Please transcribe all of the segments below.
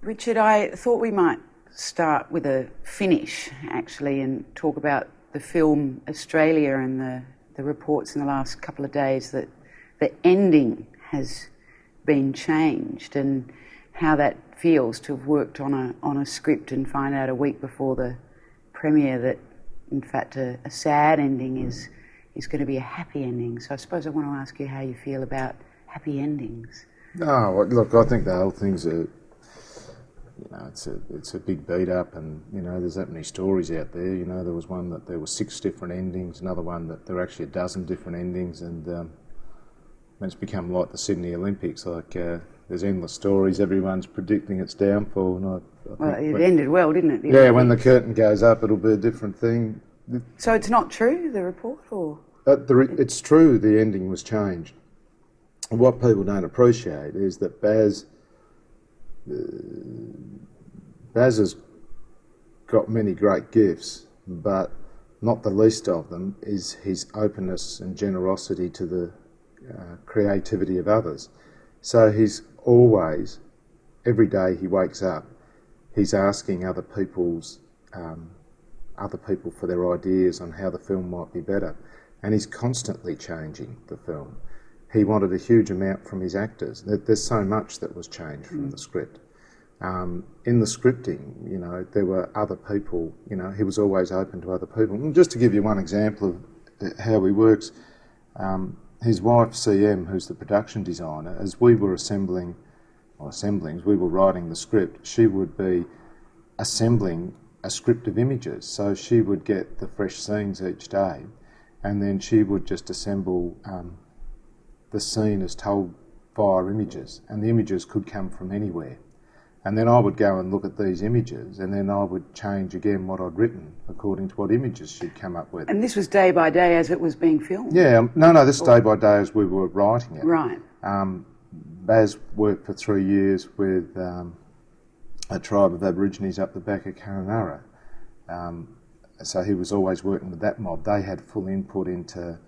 Richard, I thought we might start with a finish, actually, and talk about the film Australia and the reports in the last couple of days that the ending has been changed and how that feels to have worked on a script and find out a week before the premiere that, in fact, a sad ending is going to be a happy ending. So I suppose I want to ask you how you feel about happy endings. No, look, I think the whole thing's it's a big beat up, and there's that many stories out there. There was one that there were 6 different endings, another one that there were actually a dozen different endings, and it's become like the Sydney Olympics. Like there's endless stories. Everyone's predicting its downfall. And well, it ended well, didn't it? Yeah, when the curtain goes up, it'll be a different thing. So it's not true, the report, or? It's true. The ending was changed. And what people don't appreciate is that Baz has got many great gifts, but not the least of them is his openness and generosity to the creativity of others. So he's always, every day he wakes up, he's asking other people for their ideas on how the film might be better, and he's constantly changing the film. He wanted a huge amount from his actors. There's so much that was changed from the script. In the scripting, there were other people, he was always open to other people. And just to give you one example of how he works, his wife, CM, who's the production designer, as we were as we were writing the script, she would be assembling a script of images. So she would get the fresh scenes each day, and then she would just assemble the scene as told via images, and the images could come from anywhere. And then I would go and look at these images, and then I would change again what I'd written according to what images she'd come up with. And this was day by day as it was being filmed? Yeah, no, this day by day as we were writing it. Right. Baz worked for 3 years with a tribe of Aborigines up the back of Karanara. So he was always working with that mob. They had full input into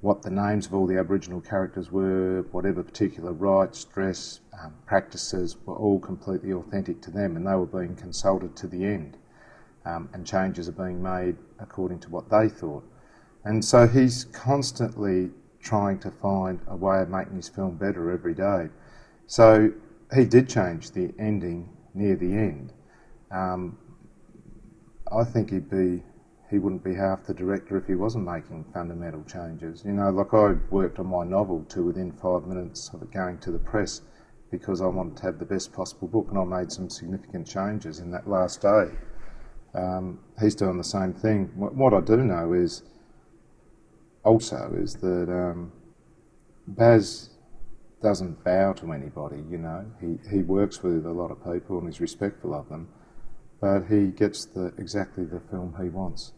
what the names of all the Aboriginal characters were, whatever particular rites, dress, practices were all completely authentic to them, and they were being consulted to the end, and changes are being made according to what they thought. And so he's constantly trying to find a way of making his film better every day. So he did change the ending near the end. I think he wouldn't be half the director if he wasn't making fundamental changes. Like I worked on my novel to within 5 minutes of it going to the press because I wanted to have the best possible book, and I made some significant changes in that last day. He's doing the same thing. What I do know is that Baz doesn't bow to anybody, He works with a lot of people and is respectful of them, but he gets exactly the film he wants.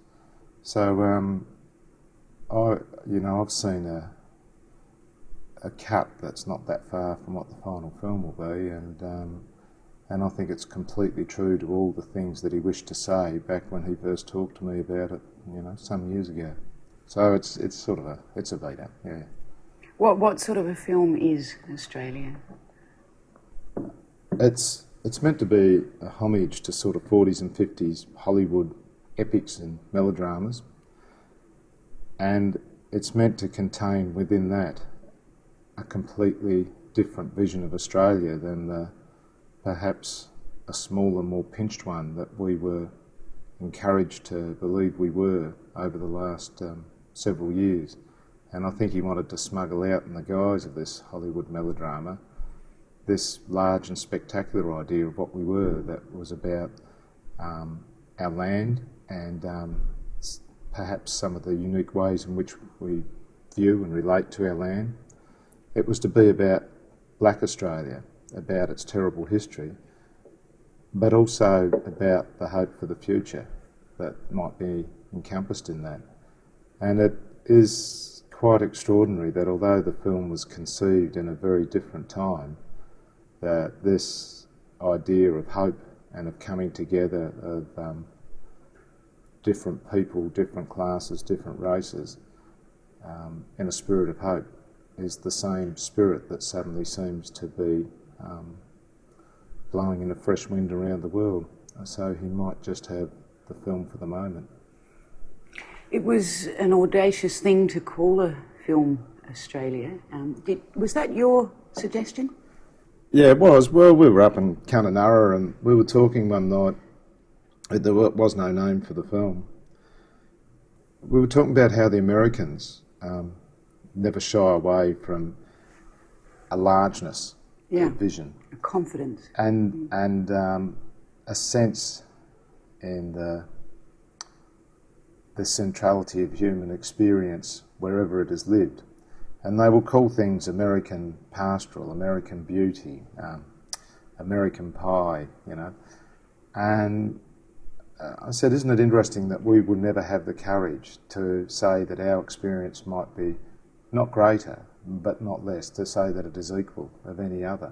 So I've seen a cut that's not that far from what the final film will be, and I think it's completely true to all the things that he wished to say back when he first talked to me about it, some years ago. So it's a beat up, yeah. What sort of a film is Australia? It's meant to be a homage to sort of 40s and 50s Hollywood epics and melodramas, and it's meant to contain within that a completely different vision of Australia than perhaps a smaller, more pinched one that we were encouraged to believe we were over the last several years. And I think he wanted to smuggle out in the guise of this Hollywood melodrama this large and spectacular idea of what we were, that was about our land and perhaps some of the unique ways in which we view and relate to our land. It was to be about Black Australia, about its terrible history, but also about the hope for the future that might be encompassed in that. And it is quite extraordinary that although the film was conceived in a very different time, that this idea of hope and of coming together of different people, different classes, different races, in a spirit of hope is the same spirit that suddenly seems to be blowing in a fresh wind around the world. So he might just have the film for the moment. It was an audacious thing to call a film Australia. Was that your suggestion? Yeah, it was. Well, we were up in Kununurra and we were talking one night. There was no name for the film. We were talking about how the Americans never shy away from a largeness of vision, a confidence, and a sense in the centrality of human experience wherever it is lived. And they will call things American pastoral, American beauty, American pie, you know. And I said, isn't it interesting that we would never have the courage to say that our experience might be not greater, but not less, to say that it is equal of any other.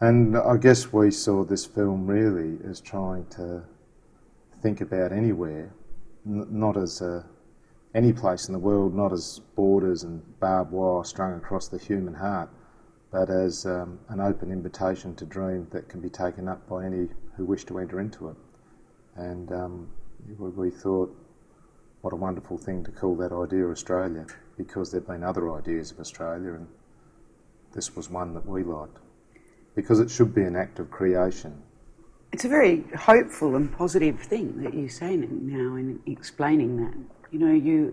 And I guess we saw this film really as trying to think about anywhere, not as any place in the world, not as borders and barbed wire strung across the human heart, but as an open invitation to dream that can be taken up by any who wish to enter into it. And we thought, what a wonderful thing to call that idea Australia, because there have been other ideas of Australia, and this was one that we liked, because it should be an act of creation. It's a very hopeful and positive thing that you say now in explaining that. You know,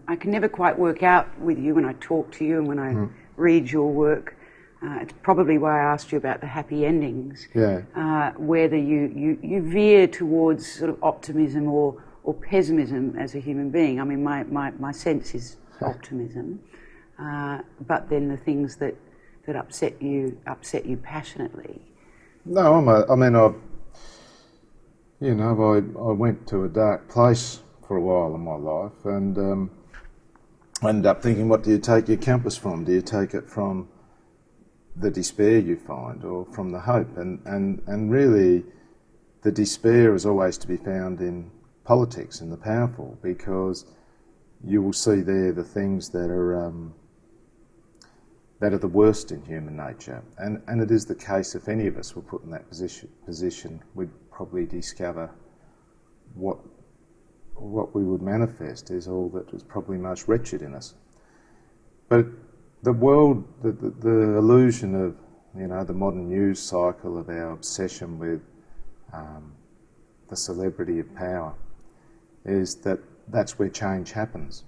I can never quite work out with you when I talk to you and when I read your work. It's probably why I asked you about the happy endings. Yeah. Whether you veer towards sort of optimism or pessimism as a human being. I mean, my sense is optimism, but then the things that upset you passionately. No, I went to a dark place for a while in my life, and I ended up thinking, what do you take your compass from? Do you take it from the despair you find, or from the hope? And really, the despair is always to be found in politics and the powerful, because you will see there the things that are the worst in human nature. And it is the case, if any of us were put in that position, we'd probably discover what we would manifest is all that is probably most wretched in us. But the world, the illusion of, you know, the modern news cycle of our obsession with the celebrity of power, is that that's where change happens.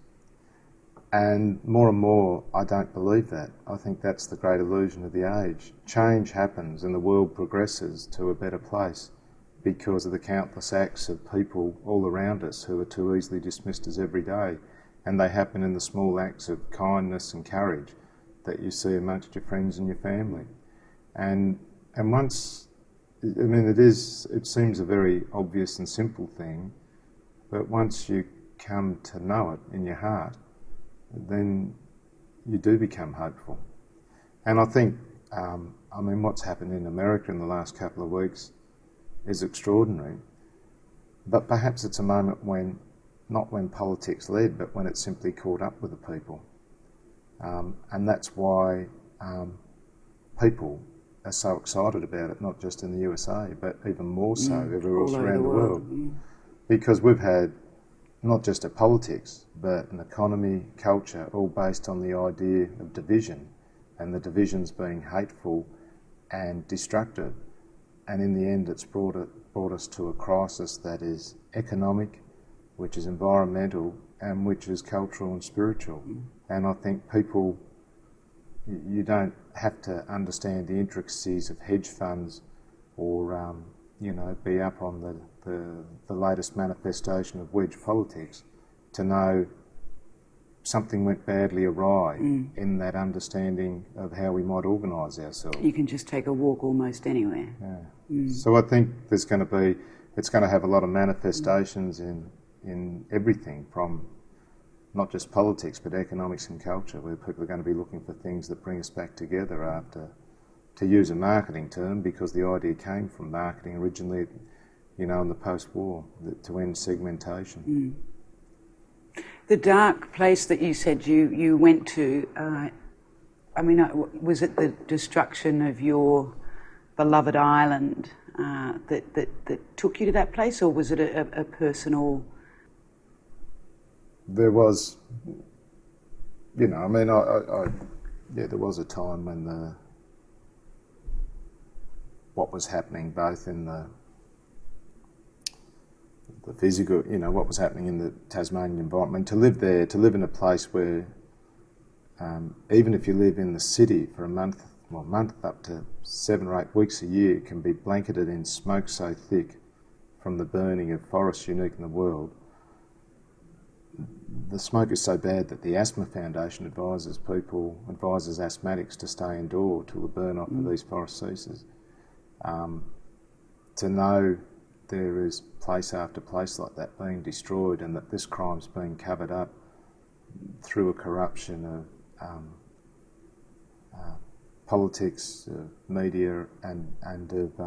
And more, I don't believe that. I think that's the great illusion of the age. Change happens and the world progresses to a better place because of the countless acts of people all around us who are too easily dismissed as everyday. And they happen in the small acts of kindness and courage that you see amongst your friends and your family. And once, I mean, it seems a very obvious and simple thing, but once you come to know it in your heart, then you do become hopeful. And I think, what's happened in America in the last couple of weeks is extraordinary, but perhaps it's a moment when, not when politics led, but when it simply caught up with the people. And that's why people are so excited about it, not just in the USA, but even more so everywhere else around the world. Yeah. Because we've had not just a politics, but an economy, culture, all based on the idea of division, and the divisions being hateful and destructive. And in the end, it's brought us to a crisis that is economic, which is environmental, and which is cultural and spiritual. And I think people, you don't have to understand the intricacies of hedge funds or be up on the latest manifestation of wedge politics to know something went badly awry in that understanding of how we might organise ourselves. You can just take a walk almost anywhere. Yeah. So I think it's going to have a lot of manifestations in everything, from not just politics but economics and culture, where people are going to be looking for things that bring us back together after, to use a marketing term, because the idea came from marketing originally, in the post-war, to end segmentation. The dark place that you said you went to, was it the destruction of your beloved island that took you to that place, or was it a personal? There was, you know, I mean, there was a time when what was happening both in the physical, you know, what was happening in the Tasmanian environment. To live there, to live in a place where, even if you live in the city for a month up to 7 or 8 weeks a year, can be blanketed in smoke so thick from the burning of forests unique in the world. The smoke is so bad that the Asthma Foundation advises asthmatics to stay indoor till the burn-off of these forests ceases. To know there is place after place like that being destroyed, and that this crime's being covered up through a corruption of politics, media, and of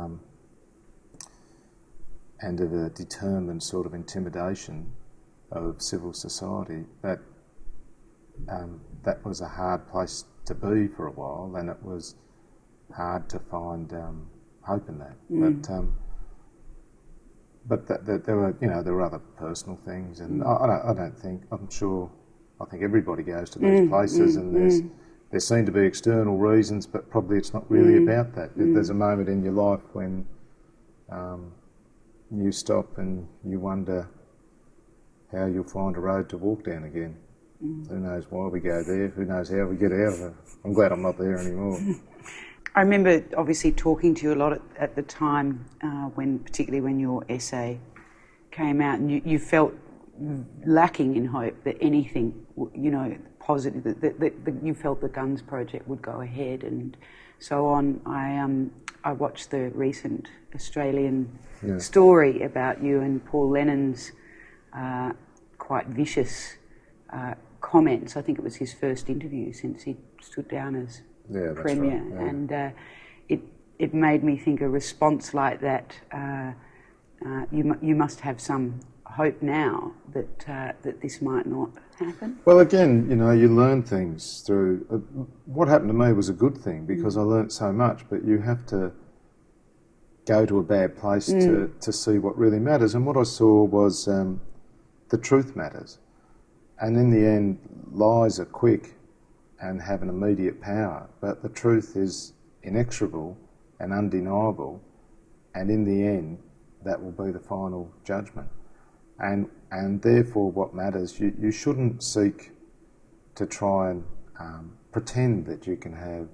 a determined sort of intimidation of civil society, that was a hard place to be for a while, and it was hard to find hope in that. But there were other personal things, and I think everybody goes to those places, and there seem to be external reasons, but probably it's not really about that. There's a moment in your life when you stop and you wonder how you'll find a road to walk down again. Who knows why we go there, who knows how we get out of it. I'm glad I'm not there anymore. I remember obviously talking to you a lot at the time, particularly when your essay came out, and you felt lacking in hope that anything, you know, positive, that you felt the Guns Project would go ahead and so on. I watched the recent Australian story about you and Paul Lennon's quite vicious comments. I think it was his first interview since he stood down as Premier, right. And it made me think a response like that. You must have some hope now that this might not happen. Well, again, you know, you learn things through. What happened to me was a good thing because I learnt so much. But you have to go to a bad place to see what really matters. And what I saw was the truth matters. And in the end, lies are quick and have an immediate power, but the truth is inexorable and undeniable, and in the end, that will be the final judgment. And therefore, what matters, you shouldn't seek to try and pretend that you can have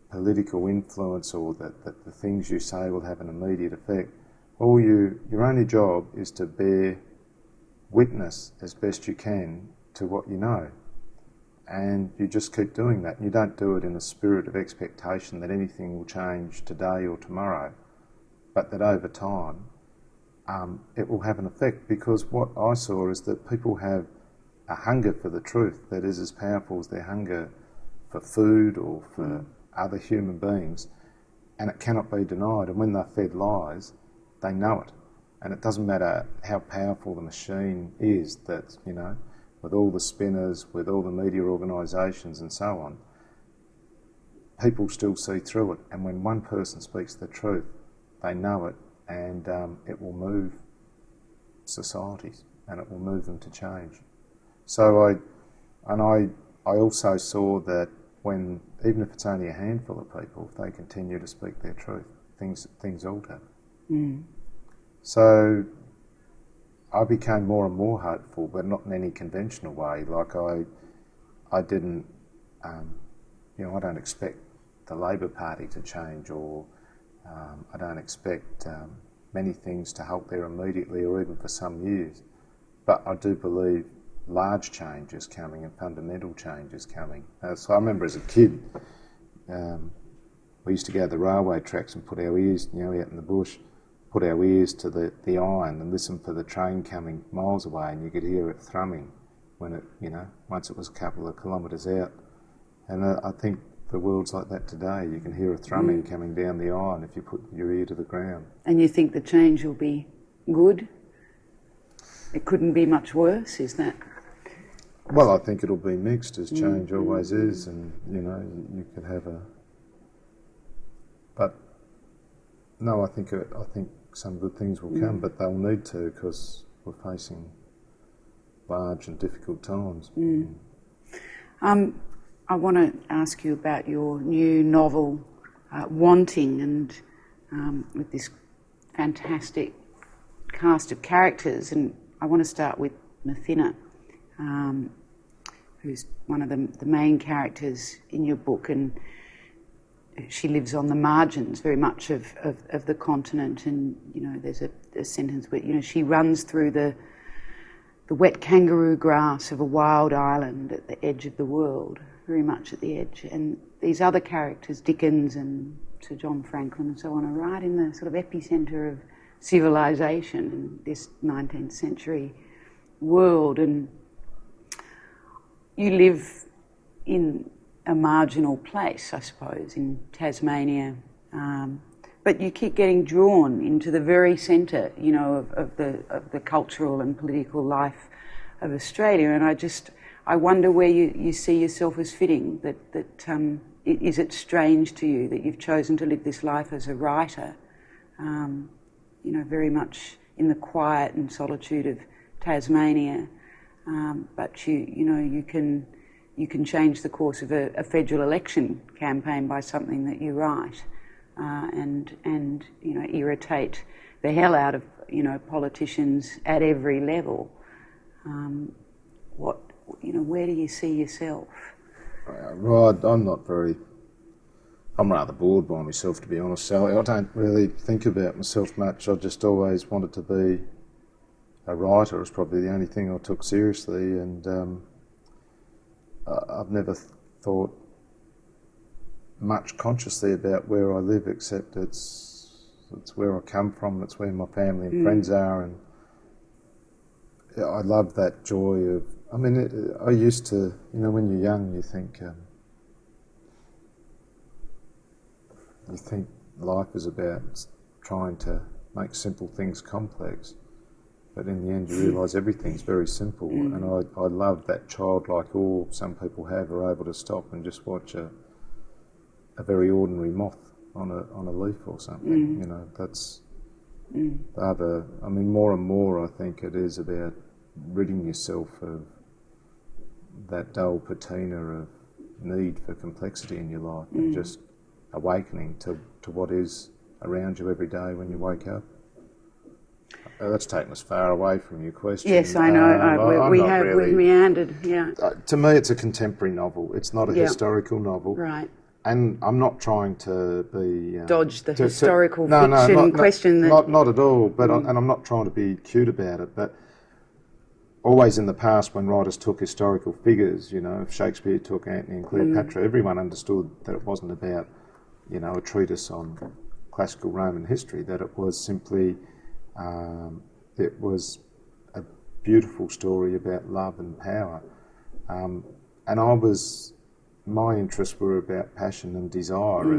political influence or that the things you say will have an immediate effect. Your only job is to bear witness as best you can to what you know. And you just keep doing that. You don't do it in a spirit of expectation that anything will change today or tomorrow, but that over time it will have an effect, because what I saw is that people have a hunger for the truth that is as powerful as their hunger for food or for other human beings, and it cannot be denied. And when they're fed lies, they know it. And it doesn't matter how powerful the machine is that, you know, with all the spinners, with all the media organisations and so on, people still see through it. And when one person speaks the truth, they know it, and it will move societies, and it will move them to change. So I also saw that when, even if it's only a handful of people, if they continue to speak their truth, things alter. So I became more and more hopeful, but not in any conventional way. Like I didn't, I don't expect the Labor Party to change, or I don't expect many things to help there immediately or even for some years. But I do believe large change is coming and fundamental change is coming. So I remember as a kid, we used to go to the railway tracks and put our ears, out in the bush, put our ears to the iron and listen for the train coming miles away, and you could hear it thrumming when it, once it was a couple of kilometres out. And I think the world's like that today. You can hear a thrumming coming down the iron if you put your ear to the ground. And you think the change will be good? It couldn't be much worse, is that? Well, I think it'll be mixed, as change always is, and, you could have but No, I think some good things will come, but they'll need to, because we're facing large and difficult times. I want to ask you about your new novel, Wanting, and with this fantastic cast of characters. And I want to start with Mithina, who's one of the main characters in your book, and she lives on the margins very much of the continent. And there's a sentence where she runs through the wet kangaroo grass of a wild island at the edge of the world, very much at the edge. And these other characters, Dickens and Sir John Franklin and so on, are right in the sort of epicentre of civilization in this 19th century world. And you live in a marginal place, I suppose, in Tasmania, but you keep getting drawn into the very centre, of the cultural and political life of Australia. And I wonder where you see yourself as fitting. Is it strange to you that you've chosen to live this life as a writer, very much in the quiet and solitude of Tasmania, but you can change the course of a federal election campaign by something that you write, and irritate the hell out of politicians at every level. Where do you see yourself? Right, I'm rather bored by myself, to be honest, Sally. I don't really think about myself much. I just always wanted to be a writer. It was probably the only thing I took seriously, and I've never thought much consciously about where I live, except it's where I come from, it's where my family and friends are, and I love that joy of, I used to, when you're young, you think life is about trying to make simple things complex, but in the end you realise everything's very simple, and I love that childlike awe some people are able to stop and just watch a very ordinary moth on a leaf or something. That's the other. More and more I think it is about ridding yourself of that dull patina of need for complexity in your life, and just awakening to what is around you every day when you wake up. That's taken us far away from your question. Yes, I know. We've meandered. Yeah. To me, it's a contemporary novel. It's not a historical novel. Right. And I'm not trying to be dodge the historical fiction question. Not at all. But and I'm not trying to be cute about it. But always in the past, when writers took historical figures, if Shakespeare took Antony and Cleopatra, everyone understood that it wasn't about, a treatise on classical Roman history. That it was simply, it was a beautiful story about love and power. And my interests were about passion and desire,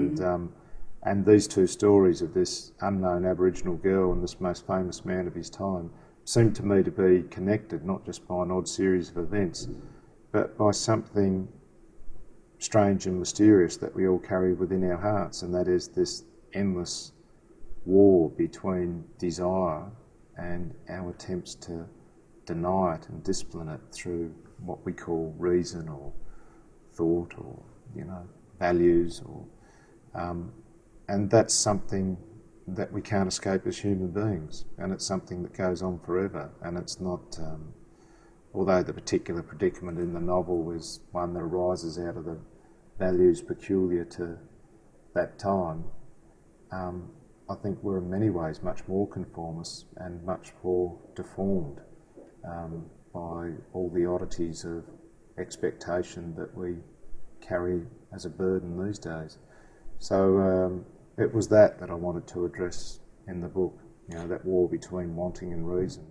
and these two stories of this unknown Aboriginal girl and this most famous man of his time seemed to me to be connected, not just by an odd series of events, but by something strange and mysterious that we all carry within our hearts, and that is this endless war between desire and our attempts to deny it and discipline it through what we call reason or thought or values, or and that's something that we can't escape as human beings, and it's something that goes on forever. And it's not, although the particular predicament in the novel is one that arises out of the values peculiar to that time, I think we're in many ways much more conformist and much more deformed by all the oddities of expectation that we carry as a burden these days. So it was that I wanted to address in the book, that war between wanting and reason.